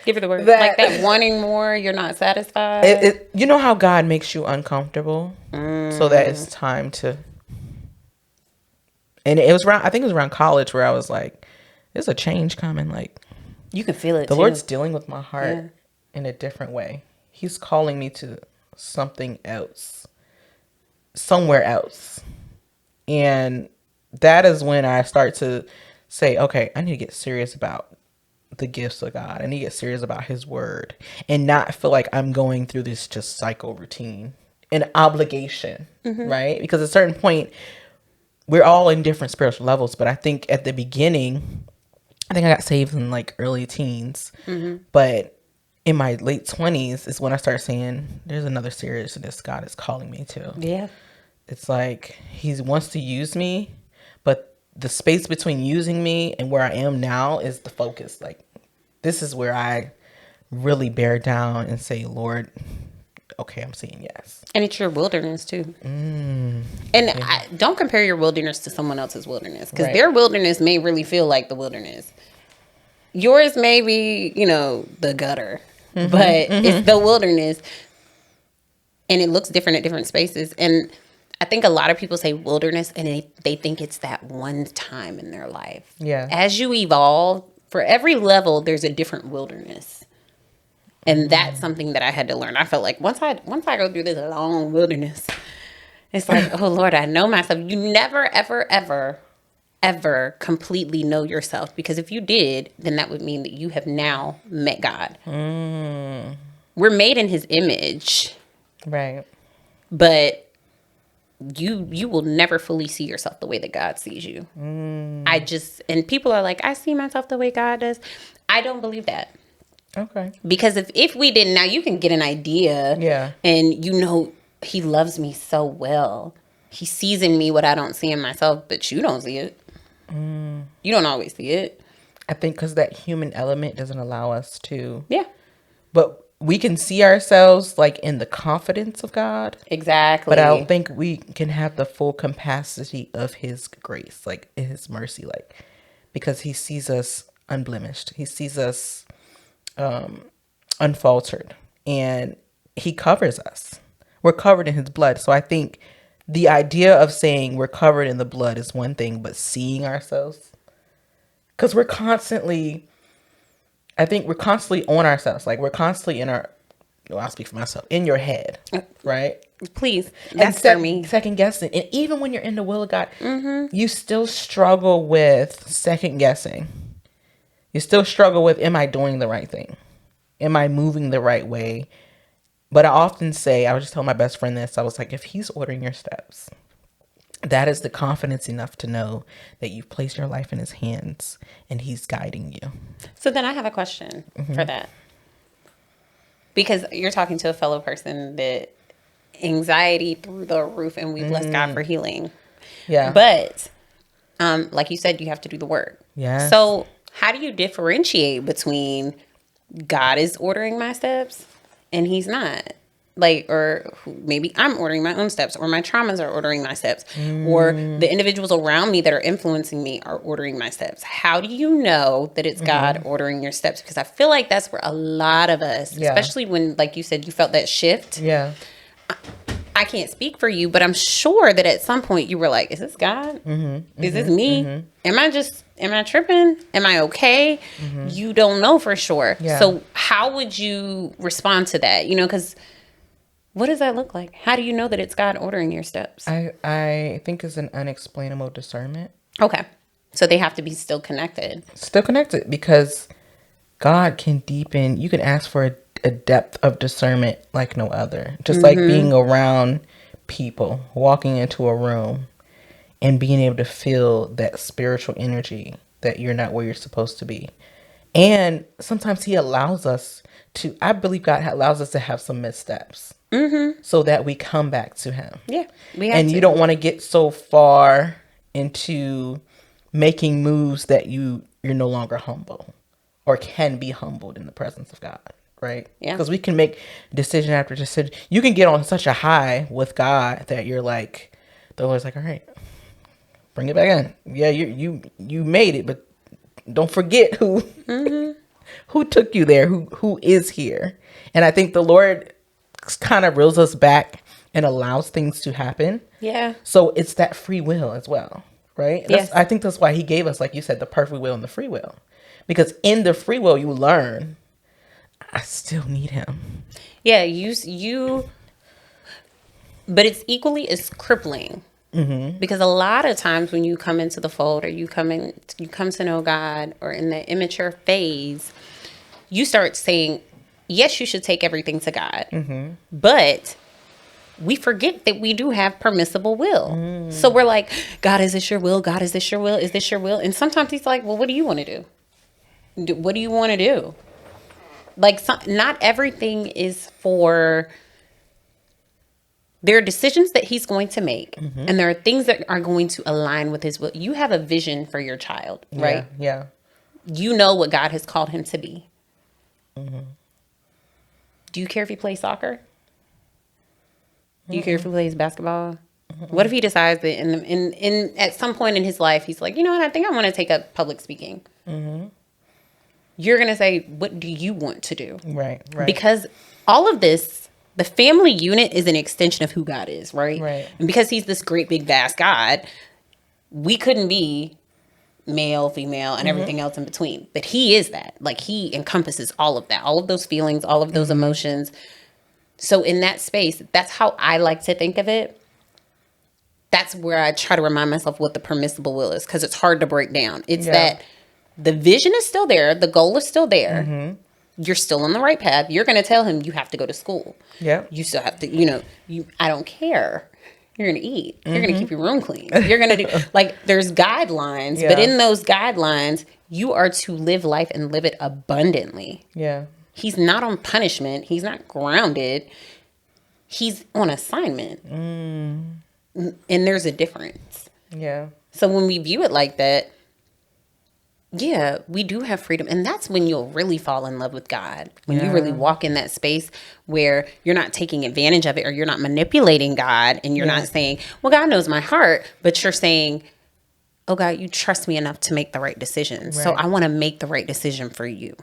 Give it the word. Like that wanting more, you're not satisfied. You know how God makes you uncomfortable? So that it's time to, and it was around, I think it was around college where I was like, there's a change coming. Like, you can feel it the too. Lord's dealing with my heart in a different way. He's calling me to something else, somewhere else. And that is when I start to say, okay, I need to get serious about the gifts of God. I need to get serious about his word and not feel like I'm going through this just cycle routine and obligation, right? Because at a certain point, we're all in different spiritual levels. But I think at the beginning, I think I got saved in like early teens, but in my late 20s is when I started saying, there's another seriousness God is calling me to. Yeah. It's like he wants to use me, but the space between using me and where I am now is the focus. Like, this is where I really bear down and say, Lord, okay, I'm saying yes. And it's your wilderness too. Don't compare your wilderness to someone else's wilderness, because their wilderness may really feel like the wilderness. Yours may be, the gutter, but it's the wilderness, and it looks different at different spaces. And I think a lot of people say wilderness and they think it's that one time in their life. Yeah. As you evolve, for every level, there's a different wilderness. And that's something that I had to learn. I felt like once I go through this long wilderness, it's like, oh Lord, I know myself. You never, ever, ever, ever completely know yourself, because if you did, then that would mean that you have now met God. We're made in his image. Right. But you will never fully see yourself the way that God sees you. And people are like, I see myself the way God does. I don't believe that. Okay. Because if we didn't, now you can get an idea. Yeah. And he loves me so well. He sees in me what I don't see in myself, but you don't see it. You don't always see it. I think because that human element doesn't allow us to. Yeah. But we can see ourselves like in the confidence of God. Exactly. But I don't think we can have the full capacity of his grace, like his mercy, like, because he sees us unblemished. He sees us unfaltered, and he covers us. We're covered in his blood. So I think the idea of saying we're covered in the blood is one thing, but seeing ourselves, because we're constantly on ourselves. Like, we're constantly I'll speak for myself, in your head, right? Please. That's for me. Second guessing. And even when you're in the will of God, you still struggle with second guessing. You still struggle with, am I doing the right thing? Am I moving the right way? But I often say, I was just telling my best friend this, I was like, if he's ordering your steps, that is the confidence enough to know that you've placed your life in his hands and he's guiding you. So then I have a question for that. Because you're talking to a fellow person that anxiety through the roof, and we bless God for healing. Yeah. But like you said, you have to do the work. Yeah. So how do you differentiate between God is ordering my steps and he's not? Like, or maybe I'm ordering my own steps, or my traumas are ordering my steps, or the individuals around me that are influencing me are ordering my steps. How do you know that it's God ordering your steps? Because I feel like that's where a lot of us, especially when, like you said, you felt that shift. Yeah. I can't speak for you, but I'm sure that at some point you were like, is this God? Is this me? Am I tripping? Am I okay? You don't know for sure. Yeah. So how would you respond to that? Because what does that look like? How do you know that it's God ordering your steps? I think it's an unexplainable discernment. Okay. So they have to be still connected. Still connected, because God can deepen. You can ask for a depth of discernment like no other. Just like being around people, walking into a room and being able to feel that spiritual energy that you're not where you're supposed to be. And sometimes he allows us to, I believe God allows us to have some missteps so that we come back to him. Yeah. We have And you don't want to get so far into making moves that you're no longer humble or can be humbled in the presence of God. Right? Yeah. Because we can make decision after decision. You can get on such a high with God that you're like, the Lord's like, all right, bring it back in. Yeah, you made it, but don't forget who took you there, who is here. And I think the Lord kind of reels us back and allows things to happen. Yeah. So it's that free will as well, right? Yes. I think that's why he gave us, like you said, the perfect will and the free will. Because in the free will, you learn, I still need him. Yeah, but it's equally as crippling. Because a lot of times when you come into the fold or you come to know God or in the immature phase, you start saying, yes, you should take everything to God. But we forget that we do have permissible will. So we're like, God, is this your will? God, is this your will? Is this your will? And sometimes he's like, well, what do you want to do? What do you want to do? Like, not everything is for... There are decisions that he's going to make, and there are things that are going to align with his will. You have a vision for your child, right? Yeah. You know what God has called him to be. Do you care if he plays soccer? Do you care if he plays basketball? What if he decides that in at some point in his life, he's like, you know what, I think I want to take up public speaking. You're going to say, what do you want to do? Right. Because all of this, the family unit is an extension of who God is, right? Right. And because he's this great big vast God, we couldn't be male, female, and everything else in between. But he is that. Like, he encompasses all of that, all of those feelings, all of those emotions. So in that space, that's how I like to think of it. That's where I try to remind myself what the permissible will is, because it's hard to break down. It's that the vision is still there. The goal is still there. You're still on the right path. You're going to tell him you have to go to school. Yeah. You still have to, I don't care. You're going to eat. You're going to keep your room clean. You're going to do, like, there's guidelines, but in those guidelines, you are to live life and live it abundantly. Yeah. He's not on punishment. He's not grounded. He's on assignment. And there's a difference. Yeah. So when we view it like that, yeah, we do have freedom. And that's when you'll really fall in love with God. When you really walk in that space where you're not taking advantage of it, or you're not manipulating God, and you're not saying, well, God knows my heart, but you're saying, oh, God, you trust me enough to make the right decision. Right. So I want to make the right decision for you.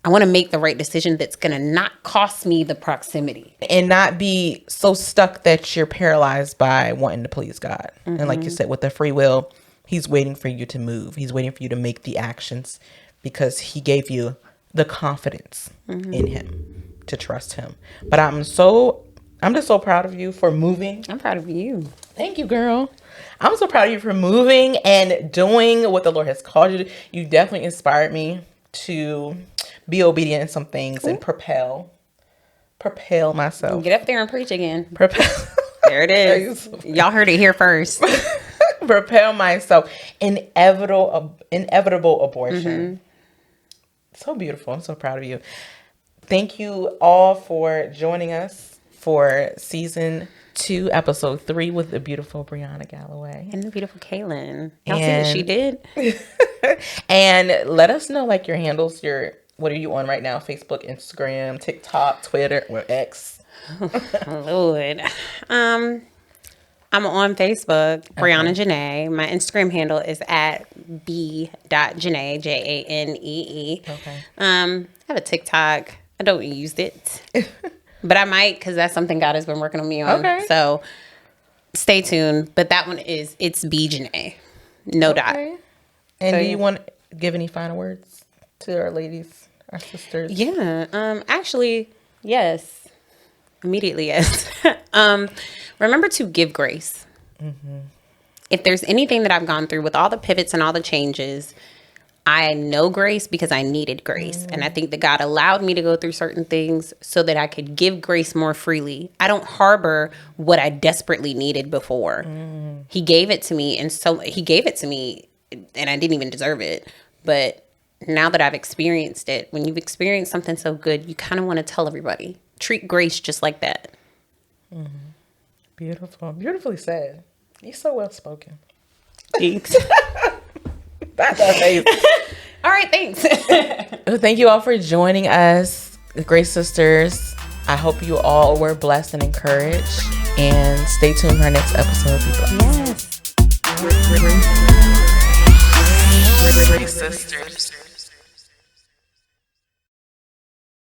I want to make the right decision that's going to not cost me the proximity. And not be so stuck that you're paralyzed by wanting to please God. And like you said, with the free will, he's waiting for you to move. He's waiting for you to make the actions because he gave you the confidence in him to trust him. But I'm just so proud of you for moving. I'm proud of you. Thank you, girl. I'm so proud of you for moving and doing what the Lord has called you to. You definitely inspired me to be obedient in some things and propel myself. Get up there and preach again. Propel. There it is. Y'all heard it here first. Propel myself. Inevitable abortion. So beautiful. I'm so proud of you. Thank you all for joining us for season 2, episode 3 with the beautiful Brianna Galloway. And the beautiful Kaylin. Y'all see what she did? And let us know, like, your handles, what are you on right now? Facebook, Instagram, TikTok, Twitter, or X? Lord. I'm on Facebook, Brianna Janae. My Instagram handle is at b.janee, Janee. Okay. I have a TikTok. I don't use it. But I might, because that's something God has been working on me on. Okay. So stay tuned. But that one it's B Janae. No dot. And so, do you want to give any final words to our ladies, our sisters? Yeah. Actually, yes. Immediately, yes. Remember to give grace. If there's anything that I've gone through with all the pivots and all the changes, I know grace because I needed grace. And I think that God allowed me to go through certain things so that I could give grace more freely. I don't harbor what I desperately needed before. He gave it to me. And so he gave it to me and I didn't even deserve it. But now that I've experienced it, when you've experienced something so good, you kind of want to tell everybody. Treat grace just like that. Mm-hmm. Beautiful. Beautifully said. You're so well spoken. Thanks. That's amazing. All right, thanks. Thank you all for joining us, Grace Sisters. I hope you all were blessed and encouraged. And stay tuned for our next episode. Be blessed. Yes. Grace Sisters.